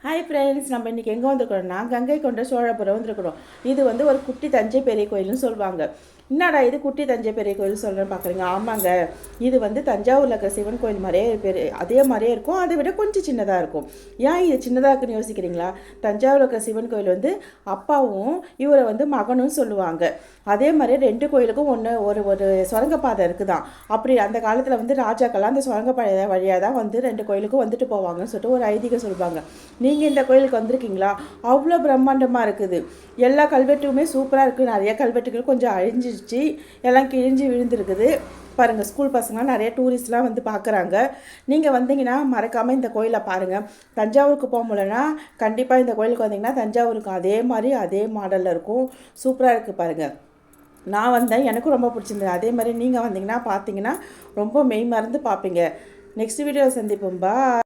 Hi friends, நம்ம இன்றைக்கி எங்கே வந்துருக்கோம்னா கங்கை கொண்ட சோழபுரம் வந்துருக்கிறோம். இது வந்து ஒரு குட்டி தஞ்சை பெரிய கோயில்னு சொல்லுவாங்க. என்னடா இது குட்டி தஞ்சை பெரிய கோயில் சொல்கிறேன்னு பார்க்குறீங்க? ஆமாங்க, இது வந்து தஞ்சாவூரில் இருக்கிற சிவன் கோயில் மாதிரியே அதே மாதிரியே இருக்கும். அதை விட கொஞ்சம் சின்னதாக இருக்கும். ஏன் இது சின்னதாக இருக்குன்னு யோசிக்கிறீங்களா? தஞ்சாவூரில் இருக்கிற சிவன் கோயில் வந்து அப்பாவும் இவரை வந்து மகனும் சொல்லுவாங்க. அதே மாதிரி ரெண்டு கோயிலுக்கும் ஒரு சுரங்கப்பாதை இருக்குதான். அப்படி அந்த காலத்தில் வந்து ராஜாக்கள்லாம் அந்த சுரங்கப்பாதை வழியாக தான் வந்து ரெண்டு கோயிலுக்கும் வந்துட்டு போவாங்கன்னு சொல்லிட்டு ஒரு ஐதீகம் சொல்லுவாங்க. நீங்கள் இந்த கோயிலுக்கு வந்திருக்கீங்களா? அவ்வளோ பிரம்மாண்டமாக இருக்குது. எல்லா கல்வெட்டுமே சூப்பராக இருக்குது. நிறைய கல்வெட்டுகள் கொஞ்சம் அழிஞ்சிருச்சு, எல்லாம் கிழிஞ்சு விழுந்துருக்குது. பாருங்கள், ஸ்கூல் பசங்களாம் நிறைய டூரிஸ்ட்லாம் வந்து பார்க்குறாங்க. நீங்கள் வந்தீங்கன்னா மறக்காமல் இந்த கோயிலை பாருங்கள். தஞ்சாவூருக்கு போக முடியலன்னா கண்டிப்பாக இந்த கோயிலுக்கு வந்தீங்கன்னா தஞ்சாவூருக்கு அதே மாதிரி அதே மாடலில் இருக்கும். சூப்பராக இருக்குது பாருங்கள். நான் வந்தேன், எனக்கும் ரொம்ப பிடிச்சிருந்தது. அதே மாதிரி நீங்கள் வந்தீங்கன்னா பார்த்தீங்கன்னா ரொம்ப மெய் மறந்து பார்ப்பீங்க. நெக்ஸ்ட் வீடியோவில் சந்திப்போம். பாய்.